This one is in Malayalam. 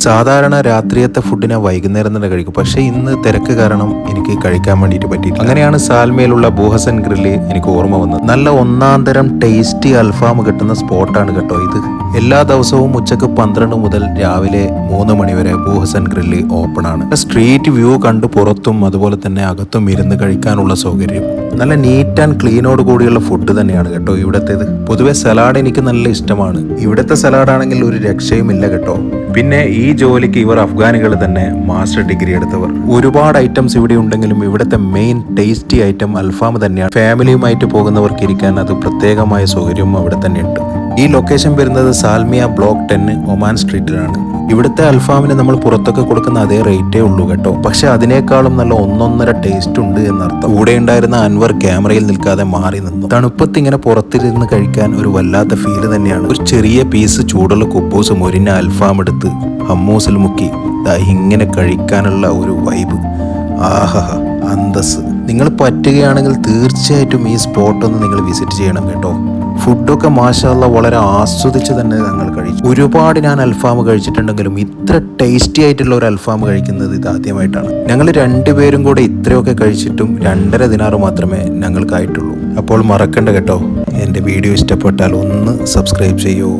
സാധാരണ രാത്രിയത്തെ ഫുഡിനെ വൈകുന്നേരം തന്നെ കഴിക്കും, പക്ഷെ ഇന്ന് തിരക്ക് കാരണം എനിക്ക് കഴിക്കാൻ വേണ്ടിയിട്ട് പറ്റിയില്ല. അങ്ങനെയാണ് സാൽമയിലുള്ള ബൂഹസൻ ഗ്രില്ല് എനിക്ക് ഓർമ്മ വന്നത്. നല്ല ഒന്നാം തരം ടേസ്റ്റി അൽഫാം കിട്ടുന്ന സ്പോട്ടാണ് കേട്ടോ ഇത്. എല്ലാ ദിവസവും ഉച്ചക്ക് 12 മുതൽ രാവിലെ 3 മണി വരെ ബൂഹസൻ ഗ്രില്ല് ഓപ്പൺ ആണ്. സ്ട്രീറ്റ് വ്യൂ കണ്ട് പുറത്തും അതുപോലെ തന്നെ അകത്തും ഇരുന്ന് കഴിക്കാനുള്ള സൗകര്യം. നല്ല നീറ്റ് ആൻഡ് ക്ലീനോട് കൂടിയുള്ള ഫുഡ് തന്നെയാണ് കേട്ടോ ഇവിടത്തേത്. പൊതുവെ സലാഡ് എനിക്ക് നല്ല ഇഷ്ടമാണ്. ഇവിടുത്തെ സലാഡ് ആണെങ്കിൽ ഒരു രക്ഷയും ഇല്ല കേട്ടോ. പിന്നെ ഈ ജോലിക്ക് ഇവർ അഫ്ഗാനികൾ തന്നെ മാസ്റ്റർ ഡിഗ്രി എടുത്തവർ. ഒരുപാട് ഐറ്റംസ് ഇവിടെ ഉണ്ടെങ്കിലും ഇവിടുത്തെ മെയിൻ ടേസ്റ്റി ഐറ്റം അൽഫാം തന്നെയാണ്. ഫാമിലിയുമായിട്ട് പോകുന്നവർക്ക് ഇരിക്കാൻ അത് പ്രത്യേകമായ സൗകര്യവും അവിടെ തന്നെയുണ്ട്. ഈ ലൊക്കേഷൻ വരുന്നത് സാൽമിയ ബ്ലോക്ക് 10 ഒമാൻ സ്ട്രീറ്റിലാണ്. ഇവിടുത്തെ അൽഫാമിന് നമ്മൾ പുറത്തൊക്കെ കൊടുക്കുന്ന അതേ റേറ്റേ ഉള്ളൂ കേട്ടോ, പക്ഷെ അതിനേക്കാളും നല്ല ഒന്നൊന്നര ടേസ്റ്റ് ഉണ്ട് എന്നർത്ഥം. കൂടെ ഉണ്ടായിരുന്ന അൻവർ ക്യാമറയിൽ നിൽക്കാതെ മാറി നിന്നു. തണുപ്പത്ത് ഇങ്ങനെ പുറത്തിരുന്ന് കഴിക്കാൻ ഒരു വല്ലാത്ത ഫീല് തന്നെയാണ്. ഒരു ചെറിയ പീസ് ചൂടുള്ള കുബൂസ് മൊരിഞ്ഞ അൽഫാം എടുത്ത് ഹമ്മൂസിൽ മുക്കി ഇങ്ങനെ കഴിക്കാനുള്ള ഒരു വൈബ്, ആഹാ അന്തസ്. നിങ്ങൾ പറ്റുകയാണെങ്കിൽ തീർച്ചയായിട്ടും ഈ സ്പോട്ടൊന്ന് നിങ്ങൾ വിസിറ്റ് ചെയ്യണം കേട്ടോ. ഫുഡൊക്കെ മാഷാഅല്ലാഹ് വളരെ ആസ്വദിച്ച് തന്നെ ഞങ്ങൾ കഴിച്ചു. ഒരുപാട് ഞാൻ അൽഫാം കഴിച്ചിട്ടുണ്ടെങ്കിലും ഇത്ര ടേസ്റ്റി ആയിട്ടുള്ള ഒരു അൽഫാം കഴിക്കുന്നത് ഇതാദ്യമായിട്ടാണ്. ഞങ്ങൾ രണ്ടുപേരും കൂടെ ഇത്രയൊക്കെ കഴിച്ചിട്ടും 2.5 ദിനാർ മാത്രമേ ഞങ്ങൾക്കായിട്ടുള്ളൂ. അപ്പോൾ മറക്കണ്ട കേട്ടോ, എൻ്റെ വീഡിയോ ഇഷ്ടപ്പെട്ടാൽ ഒന്ന് സബ്സ്ക്രൈബ് ചെയ്യൂ.